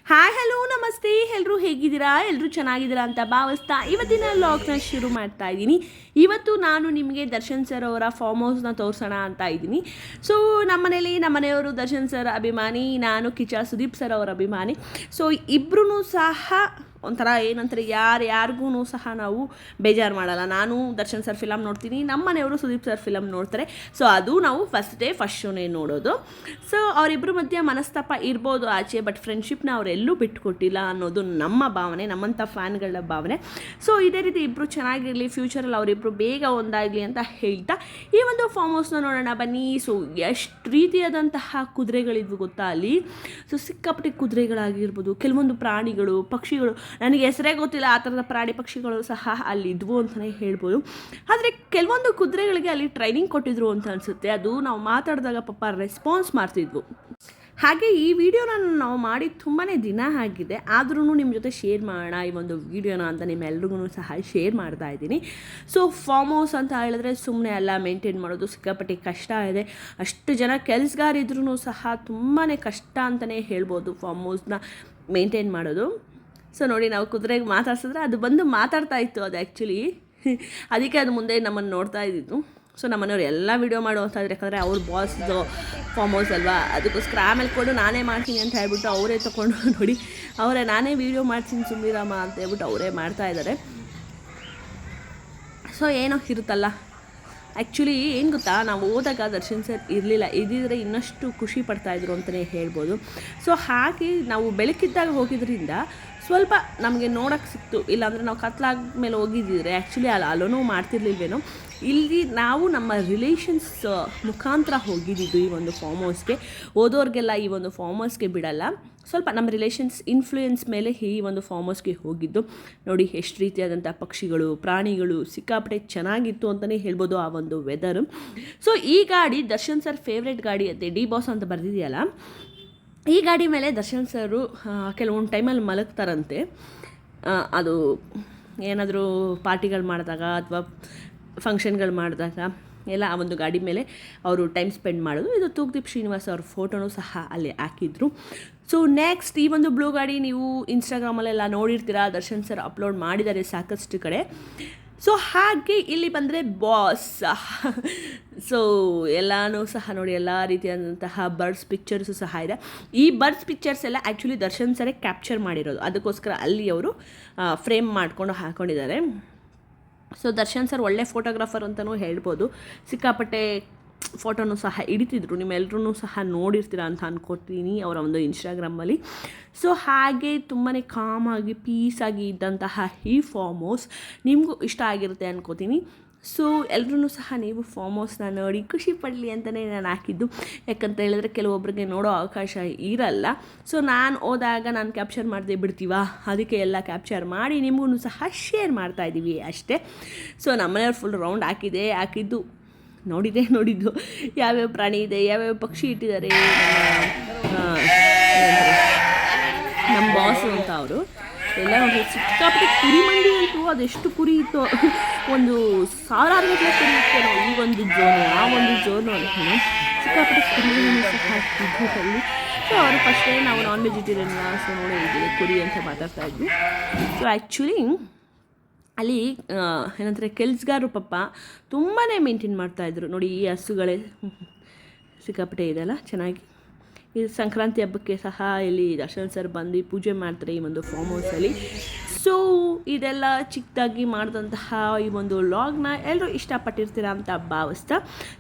Hi hello ನಮಸ್ತೆ, ಎಲ್ಲರೂ ಹೇಗಿದ್ದೀರಾ? ಎಲ್ಲರೂ ಚೆನ್ನಾಗಿದ್ದೀರಾ ಅಂತ ಭಾವಿಸ್ತಾ ಇವತ್ತಿನ ವ್ಲಾಗ್ನ ಶುರು ಮಾಡ್ತಾ ಇದ್ದೀನಿ. ಇವತ್ತು ನಾನು ನಿಮಗೆ ದರ್ಶನ್ ಸರ್ ಅವರ ಫಾರ್ಮ್ ಹೌಸ್ನ ತೋರಿಸೋಣ ಅಂತ ಇದ್ದೀನಿ. ಸೊ ನಮ್ಮ ಮನೆಯವರು ದರ್ಶನ್ ಸರ್ ಅಭಿಮಾನಿ, ನಾನು ಕಿಚ್ಚ ಸುದೀಪ್ ಸರ್ ಅವರ ಅಭಿಮಾನಿ. ಸೊ ಇಬ್ಬರೂ ಸಹ ಒಂಥರ ಏನಂತಾರೆ, ಯಾರಿಗೂ ಸಹ ನಾವು ಬೇಜಾರು ಮಾಡಲ್ಲ. ನಾನು ದರ್ಶನ್ ಸರ್ ಫಿಲಮ್ ನೋಡ್ತೀನಿ, ನಮ್ಮ ಮನೆಯವರು ಸುದೀಪ್ ಸರ್ ಫಿಲಮ್ ನೋಡ್ತಾರೆ. ಸೊ ಅದು ನಾವು ಫಸ್ಟ್ ಶೋನೇ ನೋಡೋದು. ಸೊ ಅವರಿಬ್ಬರ ಮಧ್ಯೆ ಮನಸ್ತಾಪ ಇರ್ಬೋದು ಆಚೆ, ಬಟ್ ಫ್ರೆಂಡ್ಶಿಪ್ನ ಅವರೆಲ್ಲೂ ಬಿಟ್ಟುಕೊಟ್ಟಿಲ್ಲ ಅನ್ನೋದು ನಮ್ಮ ಭಾವನೆ, ನಮ್ಮಂಥ ಫ್ಯಾನ್ಗಳ ಭಾವನೆ. ಸೊ ಇದೇ ರೀತಿ ಇಬ್ಬರು ಚೆನ್ನಾಗಿರಲಿ, ಫ್ಯೂಚರಲ್ಲಿ ಅವರಿಬ್ಬರು ಬೇಗ ಒಂದಾಗಲಿ ಅಂತ ಹೇಳ್ತಾ ಈ ಒಂದು ಫಾರ್ಮ್ ಹೌಸ್ನ ನೋಡೋಣ ಬನ್ನಿ. ಸೊ ಎಷ್ಟು ರೀತಿಯಾದಂತಹ ಕುದುರೆಗಳಿದ್ವು ಗೊತ್ತಾ ಅಲ್ಲಿ. ಸೊ ಸಿಕ್ಕಾಪಟ್ಟೆ ಕುದುರೆಗಳಾಗಿರ್ಬೋದು, ಕೆಲವೊಂದು ಪ್ರಾಣಿಗಳು, ಪಕ್ಷಿಗಳು, ನನಗೆ ಹೆಸರೇ ಗೊತ್ತಿಲ್ಲ ಆ ಥರದ ಪ್ರಾಣಿ ಪಕ್ಷಿಗಳು ಸಹ ಅಲ್ಲಿ ಇದ್ವು ಅಂತಲೇ ಹೇಳ್ಬೋದು. ಆದರೆ ಕೆಲವೊಂದು ಕುದುರೆಗಳಿಗೆ ಅಲ್ಲಿ ಟ್ರೈನಿಂಗ್ ಕೊಟ್ಟಿದ್ರು ಅಂತ ಅನಿಸುತ್ತೆ. ಅದು ನಾವು ಮಾತಾಡಿದಾಗ ಪಾಪ ರೆಸ್ಪಾನ್ಸ್ ಮಾಡ್ತಿದ್ವು. ಹಾಗೆ ಈ ವಿಡಿಯೋನ ನಾವು ಮಾಡಿ ತುಂಬಾ ದಿನ ಆಗಿದೆ, ಆದ್ರೂ ನಿಮ್ಮ ಜೊತೆ ಶೇರ್ ಮಾಡೋಣ ಈ ಒಂದು ವಿಡಿಯೋನ ಅಂತ ನಿಮ್ಮೆಲ್ರಿಗೂ ಸಹ ಶೇರ್ ಮಾಡ್ತಾ ಇದ್ದೀನಿ. ಸೊ ಫಾರ್ಮ್ ಹೌಸ್ ಅಂತ ಹೇಳಿದ್ರೆ ಸುಮ್ಮನೆ ಎಲ್ಲ ಮೇಂಟೈನ್ ಮಾಡೋದು ಸಿಕ್ಕಾಪಟ್ಟೆ ಕಷ್ಟ ಇದೆ. ಅಷ್ಟು ಜನ ಕೆಲಸಗಾರಿದ್ರೂ ಸಹ ತುಂಬಾ ಕಷ್ಟ ಅಂತಲೇ ಹೇಳ್ಬೋದು ಫಾರ್ಮ್ ಹೌಸ್ನ ಮೇಂಟೈನ್ ಮಾಡೋದು. ಸೊ ನೋಡಿ, ನಾವು ಕುದುರೆಗೆ ಮಾತಾಡ್ಸಿದ್ರೆ ಅದು ಬಂದು ಮಾತಾಡ್ತಾ ಇತ್ತು. ಅದು ಆ್ಯಕ್ಚುಲಿ ಅದಕ್ಕೆ ಅದು ಮುಂದೆ ನಮ್ಮನ್ನು ನೋಡ್ತಾ ಇದ್ದಿದ್ದು. ಸೊ ನಮ್ಮನೆಯವ್ರು ಎಲ್ಲ ವೀಡಿಯೋ ಮಾಡುವಂತ ಇದ್ರು, ಯಾಕಂದರೆ ಅವ್ರ ಬಾಸ್ದು ಫಾರ್ಮ್ ಹೌಸ್ ಅಲ್ವಾ, ಅದಕ್ಕೋಸ್ಕರ ಆಮೇಲೆ ಕೊಡು ನಾನೇ ಮಾಡ್ತೀನಿ ಅಂತ ಹೇಳ್ಬಿಟ್ಟು ಅವರೇ ತೊಗೊಂಡು ನೋಡಿ ನಾನೇ ವೀಡಿಯೋ ಮಾಡ್ತೀನಿ ಸುಮ್ಮೀರಮ್ಮ ಅಂತ ಹೇಳ್ಬಿಟ್ಟು ಅವರೇ ಮಾಡ್ತಾಯಿದ್ದಾರೆ. ಸೊ ಏನೋ ಇರುತ್ತಲ್ಲ, ಆ್ಯಕ್ಚುಲಿ ಏನು ಗೊತ್ತಾ, ನಾವು ಹೋದಾಗ ದರ್ಶನ್ ಸರ್ ಇರಲಿಲ್ಲ, ಇದ್ದಿದ್ರೆ ಇನ್ನಷ್ಟು ಖುಷಿ ಪಡ್ತಾಯಿದ್ರು ಅಂತಲೇ ಹೇಳ್ಬೋದು. ಸೊ ಹಾಗೆ ನಾವು ಬೆಳಕಿದ್ದಾಗ ಹೋಗಿದ್ದರಿಂದ ಸ್ವಲ್ಪ ನಮಗೆ ನೋಡೋಕ್ಕೆ ಸಿಕ್ತು. ಇಲ್ಲಾಂದರೆ ನಾವು ಕತ್ಲಾದ ಮೇಲೆ ಹೋಗಿದ್ದಿದ್ರೆ ಆ್ಯಕ್ಚುಲಿ ಅಲೋನೂ ಮಾಡ್ತಿರ್ಲಿಲ್ವೇನೋ. ಇಲ್ಲಿ ನಾವು ನಮ್ಮ ರಿಲೇಷನ್ಸ್ ಮುಖಾಂತರ ಹೋಗಿದ್ದಿದ್ದು ಈ ಒಂದು ಫಾರ್ಮ್ ಹೌಸ್ಗೆ. ಓದೋರಿಗೆಲ್ಲ ಈ ಒಂದು ಫಾರ್ಮ್ ಹೌಸ್ಗೆ ಬಿಡಲ್ಲ, ಸ್ವಲ್ಪ ನಮ್ಮ ರಿಲೇಷನ್ಸ್ ಇನ್ಫ್ಲೂಯೆನ್ಸ್ ಮೇಲೆ ಈ ಒಂದು ಫಾರ್ಮ್ ಹೌಸ್ಗೆ ಹೋಗಿದ್ದು. ನೋಡಿ ಎಷ್ಟು ರೀತಿಯಾದಂಥ ಪಕ್ಷಿಗಳು, ಪ್ರಾಣಿಗಳು, ಸಿಕ್ಕಾಪಟ್ಟೆ ಚೆನ್ನಾಗಿತ್ತು ಅಂತಲೇ ಹೇಳ್ಬೋದು ಆ ಒಂದು ವೆದರು. ಸೊ ಈ ಗಾಡಿ ದರ್ಶನ್ ಸರ್ ಫೇವ್ರೆಟ್ ಗಾಡಿ ಅಂತೆ, ಡಿ ಬಾಸ್ ಅಂತ ಬರೆದಿದೆಯಲ್ಲ, ಈ ಗಾಡಿ ಮೇಲೆ ದರ್ಶನ್ ಸರು ಕೆಲವೊಂದು ಟೈಮಲ್ಲಿ ಮಲಗ್ತಾರಂತೆ. ಅದು ಏನಾದರೂ ಪಾರ್ಟಿಗಳು ಮಾಡಿದಾಗ ಅಥವಾ ಫಂಕ್ಷನ್ಗಳು ಮಾಡಿದಾಗ ಎಲ್ಲ ಆ ಒಂದು ಗಾಡಿ ಮೇಲೆ ಅವರು ಟೈಮ್ ಸ್ಪೆಂಡ್ ಮಾಡೋದು. ಇದು ತೂಗ್ದೀಪ್ ಶ್ರೀನಿವಾಸ್ ಅವ್ರ ಫೋಟೋನೂ ಸಹ ಅಲ್ಲಿ ಹಾಕಿದ್ರು. ಸೊ ನೆಕ್ಸ್ಟ್ ಈ ಒಂದು ಬ್ಲೂ ಗಾಡಿ ನೀವು ಇನ್ಸ್ಟಾಗ್ರಾಮಲ್ಲೆಲ್ಲ ನೋಡಿರ್ತೀರ, ದರ್ಶನ್ ಸರ್ ಅಪ್ಲೋಡ್ ಮಾಡಿದ್ದಾರೆ ಸಾಕಷ್ಟು ಕಡೆ. ಸೊ ಹಾಗೆ ಇಲ್ಲಿ ಬಂದರೆ ಬಾಸ್. ಸೊ ಎಲ್ಲನೂ ಸಹ ನೋಡಿ, ಎಲ್ಲ ರೀತಿಯಾದಂತಹ ಬರ್ಡ್ಸ್ ಪಿಕ್ಚರ್ಸು ಸಹ ಇದೆ. ಈ ಬರ್ಡ್ಸ್ ಪಿಕ್ಚರ್ಸ್ ಎಲ್ಲ ಆ್ಯಕ್ಚುಲಿ ದರ್ಶನ್ ಸರೇ ಕ್ಯಾಪ್ಚರ್ ಮಾಡಿರೋದು, ಅದಕ್ಕೋಸ್ಕರ ಅಲ್ಲಿ ಅವರು ಫ್ರೇಮ್ ಮಾಡಿಕೊಂಡು ಹಾಕ್ಕೊಂಡಿದ್ದಾರೆ. ಸೊ ದರ್ಶನ್ ಸರ್ ಒಳ್ಳೆ ಫೋಟೋಗ್ರಾಫರ್ ಅಂತಲೂ ಹೇಳ್ಬೋದು, ಸಿಕ್ಕಾಪಟ್ಟೆ ಫೋಟೋನು ಸಹ ಹಿಡಿತಿದ್ರು. ನಿಮ್ಮೆಲ್ಲರೂ ಸಹ ನೋಡಿರ್ತೀರ ಅಂತ ಅಂದ್ಕೊತೀನಿ ಅವರ ಒಂದು ಇನ್ಸ್ಟಾಗ್ರಾಮಲ್ಲಿ. ಸೊ ಹಾಗೆ ತುಂಬಾ ಕಾಮಾಗಿ ಪೀಸಾಗಿ ಇದ್ದಂತಹ ಈ ಫಾರ್ಮ್ ಹೌಸ್ ನಿಮಗೂ ಇಷ್ಟ ಆಗಿರುತ್ತೆ ಅಂದ್ಕೋತೀನಿ. ಸೊ ಎಲ್ಲರೂ ಸಹ ನೀವು ಫಾರ್ಮ್ ಹೌಸ್ನ ನೋಡಿ ಖುಷಿ ಪಡಲಿ ಅಂತಲೇ ನಾನು ಹಾಕಿದ್ದು. ಯಾಕಂತ ಹೇಳಿದ್ರೆ ಕೆಲವೊಬ್ಬರಿಗೆ ನೋಡೋ ಅವಕಾಶ ಇರಲ್ಲ. ಸೊ ನಾನು ಹೋದಾಗ ನಾನು ಕ್ಯಾಪ್ಚರ್ ಮಾಡದೆ ಬಿಡ್ತೀವ, ಅದಕ್ಕೆ ಎಲ್ಲ ಕ್ಯಾಪ್ಚರ್ ಮಾಡಿ ನಿಮಗೂ ಸಹ ಶೇರ್ ಮಾಡ್ತಾಯಿದ್ದೀವಿ ಅಷ್ಟೇ. ಸೊ ನಮ್ಮನೆಯವ್ರು ಫುಲ್ ರೌಂಡ್ ಹಾಕಿದ್ದು ನೋಡಿದ್ದು ಯಾವ್ಯಾವ ಪ್ರಾಣಿ ಇದೆ, ಯಾವ್ಯಾವ ಪಕ್ಷಿ ಇಟ್ಟಿದ್ದಾರೆ. ನಮ್ಮ ಬಾಸು ಅಂತ ಅವರು ಎಲ್ಲ ಒಂದು ಸಿಕ್ಕಾಪಟ್ಟೆ ಕುರಿ ಮಂಡಿ ಅಂತೂ, ಅದೆಷ್ಟು ಕುರಿ ಇತ್ತು, ಒಂದು 1000 ಗಟ್ಟಲೆ ಕುರಿ ಇತ್ತು. ಈ ಒಂದು ಜೋನು ಆ ಒಂದು ಜೋನು ಅಂತ ಸಿಕ್ಕಾಪಟ್ಟೆ ಕುರಿಗಳನ್ನು ಸಹ ಇದ್ದಲ್ಲಿ. ಸೊ ಅವರು ಫಸ್ಟೇ ನಾವು ನಾನ್ ವೆಜಿಟೇರಿಯನ್, ಸೊ ನೋಡಿದ್ದೀವಿ ಕುರಿ ಅಂತ ಮಾತಾಡ್ತಾ ಇದ್ವಿ. ಸೊ ಆ್ಯಕ್ಚುಲಿ ಅಲ್ಲಿ ಏನಂತಾರೆ, ಕೆಲಸಗಾರರು ಪಾಪ ತುಂಬಾ ಮೇಂಟೈನ್ ಮಾಡ್ತಾಯಿದ್ರು. ನೋಡಿ ಈ ಹಸುಗಳೇ ಸಿಕ್ಕಾಪಟ್ಟೆ ಇದೆಲ್ಲ ಚೆನ್ನಾಗಿ. ಇದು ಸಂಕ್ರಾಂತಿ ಹಬ್ಬಕ್ಕೆ ಸಹ ಇಲ್ಲಿ ದರ್ಶನ್ ಸರ್ ಬಂದು ಪೂಜೆ ಮಾಡ್ತಾರೆ ಈ ಒಂದು ಫಾರ್ಮ್ ಹೌಸಲ್ಲಿ. ಸೊ ಇದೆಲ್ಲ ಚಿಕ್ಕದಾಗಿ ಮಾಡಿದಂತಹ ಈ ಒಂದು ಲಾಗ್ನ ಎಲ್ಲರೂ ಇಷ್ಟಪಟ್ಟಿರ್ತೀರ ಅಂತ ಭಾವಿಸ್ತಾ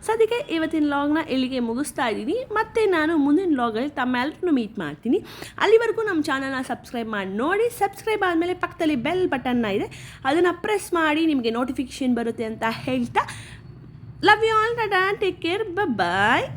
ಸದ್ಯಕ್ಕೆ ಇವತ್ತಿನ ಲಾಗ್ನ ಇಲ್ಲಿಗೆ ಮುಗಿಸ್ತಾ ಇದ್ದೀನಿ. ಮತ್ತು ನಾನು ಮುಂದಿನ ಲಾಗಲ್ಲಿ ತಮ್ಮೆಲ್ಲರೂ ಮೀಟ್ ಮಾಡ್ತೀನಿ. ಅಲ್ಲಿವರೆಗೂ ನಮ್ಮ ಚಾನಲ್ನ ಸಬ್ಸ್ಕ್ರೈಬ್ ಮಾಡಿ ನೋಡಿ. ಸಬ್ಸ್ಕ್ರೈಬ್ ಆದಮೇಲೆ ಪಕ್ಕದಲ್ಲಿ ಬೆಲ್ ಬಟನ್ನ ಇದೆ, ಅದನ್ನು ಪ್ರೆಸ್ ಮಾಡಿ ನಿಮಗೆ ನೋಟಿಫಿಕೇಷನ್ ಬರುತ್ತೆ ಅಂತ ಹೇಳ್ತಾ love you all. Tata, take care, bye.